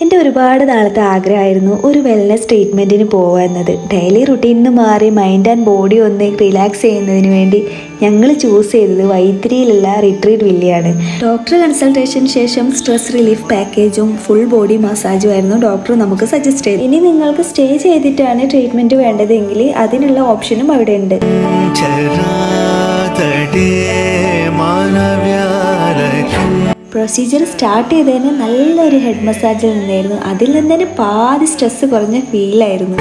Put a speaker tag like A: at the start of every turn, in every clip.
A: എൻ്റെ ഒരുപാട് നാളത്തെ ആഗ്രഹമായിരുന്നു ഒരു വെൽനെസ് ട്രീറ്റ്മെൻറ്റിന് പോകുക എന്നത്. ഡെയിലി റുട്ടീനിൽ നിന്ന് മാറി മൈൻഡ് ആൻഡ് ബോഡി ഒന്ന് റിലാക്സ് ചെയ്യുന്നതിന് വേണ്ടി ഞങ്ങൾ ചൂസ് ചെയ്തത് വൈത്തിരിയിലുള്ള റിട്രീറ്റ് വില്ലയാണ്. ഡോക്ടർ കൺസൾട്ടേഷന് ശേഷം സ്ട്രെസ് റിലീഫ് പാക്കേജും ഫുൾ ബോഡി മസാജും ആയിരുന്നു ഡോക്ടർ നമുക്ക് സജസ്റ്റ് ചെയ്തത്. ഇനി നിങ്ങൾക്ക് സ്റ്റേ ചെയ്തിട്ടാണ് ട്രീറ്റ്മെൻറ്റ് വേണ്ടതെങ്കിൽ അതിനുള്ള ഓപ്ഷനും അവിടെ ഉണ്ട്. പ്രൊസീജിയർ സ്റ്റാർട്ട് ചെയ്തതിന് നല്ലൊരു ഹെഡ് മസാജിൽ നിന്നായിരുന്നു. അതിൽ നിന്ന് തന്നെ പാതി സ്ട്രെസ് കുറഞ്ഞ ഫീലായിരുന്നു.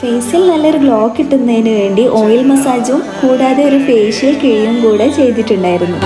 A: ഫേസിൽ നല്ലൊരു ഗ്ലോ കിട്ടുന്നതിന് വേണ്ടി ഓയിൽ മസാജും കൂടാതെ ഒരു ഫേഷ്യൽ ക്രീമും കൂടെ ചെയ്തിട്ടുണ്ടായിരുന്നു.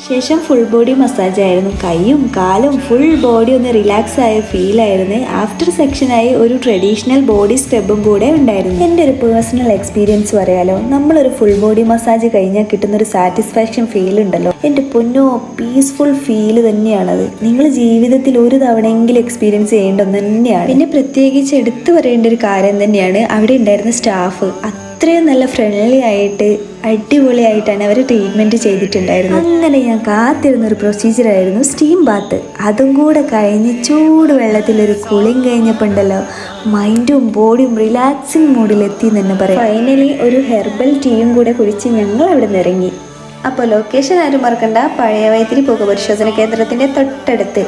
A: ശേഷം ഫുൾ ബോഡി മസാജ് ആയിരുന്നു. കൈയും കാലും ഫുൾ ബോഡി ഒന്ന് റിലാക്സ് ആയ ഫീലായിരുന്നു. ആഫ്റ്റർ സെക്ഷനായി ഒരു ട്രഡീഷണൽ ബോഡി സ്ക്രബും കൂടെ ഉണ്ടായിരുന്നു. എൻ്റെ ഒരു പേഴ്സണൽ എക്സ്പീരിയൻസ് പറയാലോ, നമ്മളൊരു ഫുൾ ബോഡി മസാജ് കഴിഞ്ഞാൽ കിട്ടുന്നൊരു സാറ്റിസ്ഫാക്ഷൻ ഫീൽ ഉണ്ടല്ലോ, എൻ്റെ പൊന്നോ, പീസ്ഫുൾ ഫീൽ തന്നെയാണത്. നിങ്ങൾ ജീവിതത്തിൽ ഒരു തവണയെങ്കിലും എക്സ്പീരിയൻസ് ചെയ്യേണ്ടത് തന്നെയാണ്. പിന്നെ പ്രത്യേകിച്ച് എടുത്തു പറയേണ്ട ഒരു കാര്യം തന്നെയാണ് അവിടെ ഉണ്ടായിരുന്ന സ്റ്റാഫ്. അത്രയും നല്ല ഫ്രണ്ട്ലി ആയിട്ട് അടിപൊളിയായിട്ടാണ് അവർ ട്രീറ്റ്മെൻറ്റ് ചെയ്തിട്ടുണ്ടായിരുന്നത്. അങ്ങനെ ഞാൻ കാത്തിരുന്നൊരു പ്രൊസീജിയറായിരുന്നു സ്റ്റീം ബാത്ത്. അതും കൂടെ കഴിഞ്ഞ് ചൂട് വെള്ളത്തിലൊരു കുളിയും കഴിഞ്ഞപ്പോൾ ഉണ്ടല്ലോ, മൈൻഡും ബോഡിയും റിലാക്സിങ് മൂഡിലെത്തി എന്ന് തന്നെ പറയാം. ഫൈനലി ഒരു ഹെർബൽ ടീയും കൂടെ കുടിച്ച് ഞങ്ങൾ അവിടെ നിന്ന് ഇറങ്ങി. അപ്പോൾ ലൊക്കേഷൻ ആരും മറക്കണ്ട, പഴയ വൈത്തിരി പുക പരിശോധന കേന്ദ്രത്തിൻ്റെ തൊട്ടടുത്ത്.